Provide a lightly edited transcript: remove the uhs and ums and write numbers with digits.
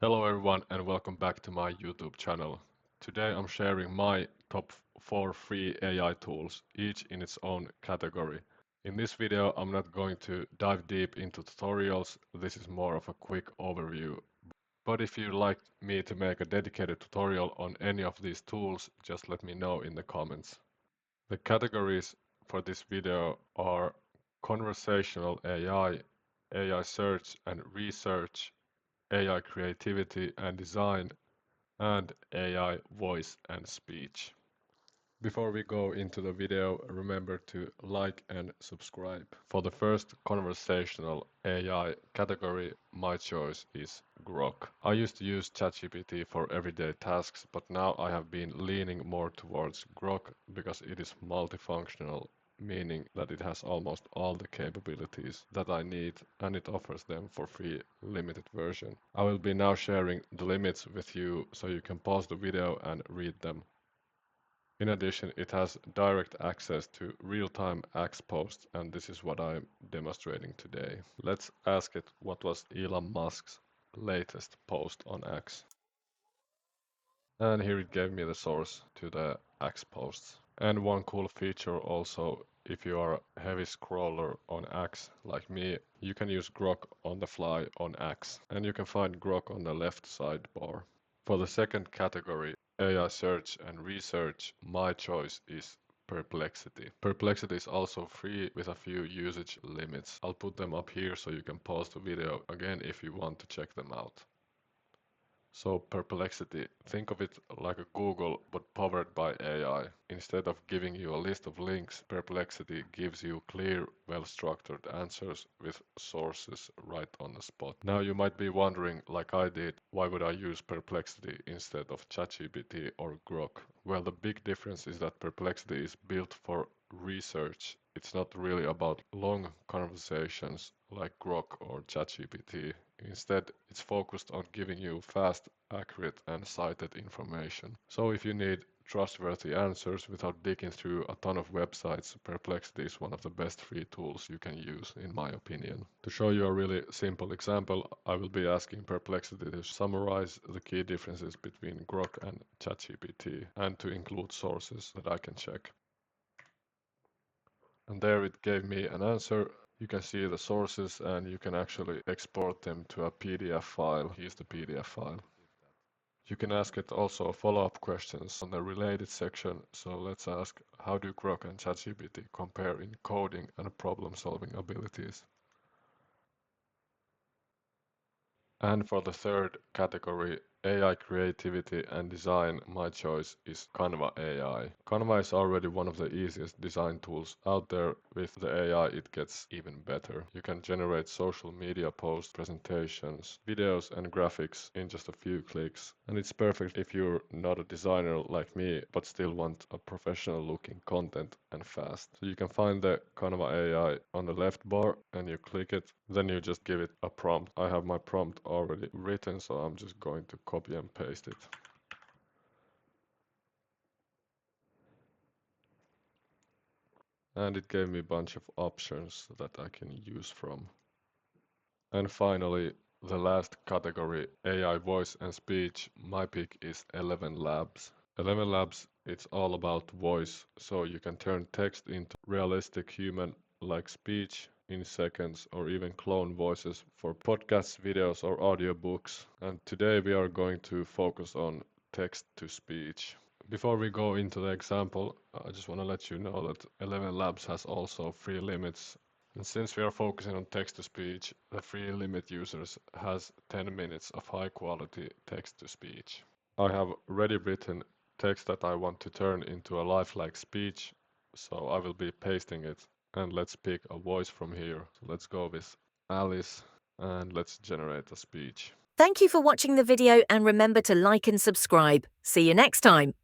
Hello everyone and welcome back to my YouTube channel. Today I'm sharing my top 4 free AI tools, each in its own category. In this video I'm not going to dive deep into tutorials, this is more of a quick overview. But if you'd like me to make a dedicated tutorial on any of these tools, just let me know in the comments. The categories for this video are Conversational AI, AI search and research, AI creativity and design, and AI voice and speech. Before we go into the video, remember to like and subscribe. For the first conversational AI category, my choice is Grok. I used to use ChatGPT for everyday tasks, but now I have been leaning more towards Grok because it is multifunctional, meaning that it has almost all the capabilities that I need and it offers them for free limited version. I will be now sharing the limits with you so you can pause the video and read them. In addition, it has direct access to real-time X posts, and this is what I'm demonstrating today. Let's ask it what was Elon Musk's latest post on X. And here it gave me the source to the X posts. And one cool feature also, if you are a heavy scroller on X like me, you can use Grok on the fly on X. And you can find Grok on the left sidebar. For the second category, AI search and research, my choice is Perplexity. Perplexity is also free with a few usage limits. I'll put them up here so you can pause the video again if you want to check them out. So Perplexity, think of it like a Google but powered by AI. Instead of giving you a list of links, Perplexity gives you clear, well-structured answers with sources right on the spot. Now you might be wondering, like I did, why would I use Perplexity instead of ChatGPT or Grok? Well, the big difference is that Perplexity is built for research. It's not really about long conversations like Grok or ChatGPT. Instead, it's focused on giving you fast, accurate, and cited information. So if you need trustworthy answers without digging through a ton of websites, Perplexity is one of the best free tools you can use, in my opinion. To show you a really simple example, I will be asking Perplexity to summarize the key differences between Grok and ChatGPT, and to include sources that I can check. And there it gave me an answer. You can see the sources and you can actually export them to a PDF file. Here's the PDF file. You can ask it also follow-up questions on the related section. So let's ask, how do Grok and ChatGPT compare in coding and problem-solving abilities? And for the third category, AI creativity and design, my choice is Canva AI. Canva is already one of the easiest design tools out there. With the AI, it gets even better. You can generate social media posts, presentations, videos, and graphics in just a few clicks. And it's perfect if you're not a designer like me, but still want a professional looking content and fast. So you can find the Canva AI on the left bar and you click it, then you just give it a prompt. I have my prompt already written, so I'm just going to copy and paste it. And it gave me a bunch of options that I can use from. And finally, the last category, AI voice and speech, my pick is 11 Labs. 11 Labs, it's all about voice, so you can turn text into realistic human-like speech in seconds or even clone voices for podcasts, videos, or audiobooks. And today we are going to focus on text to speech. Before we go into the example, I just want to let you know that 11 Labs has also free limits. And since we are focusing on text-to-speech, the free limit users has 10 minutes of high-quality text-to-speech. I have already written text that I want to turn into a lifelike speech, so I will be pasting it. And let's pick a voice from here. So let's go with Alice and let's generate a speech. Thank you for watching the video and remember to like and subscribe. See you next time.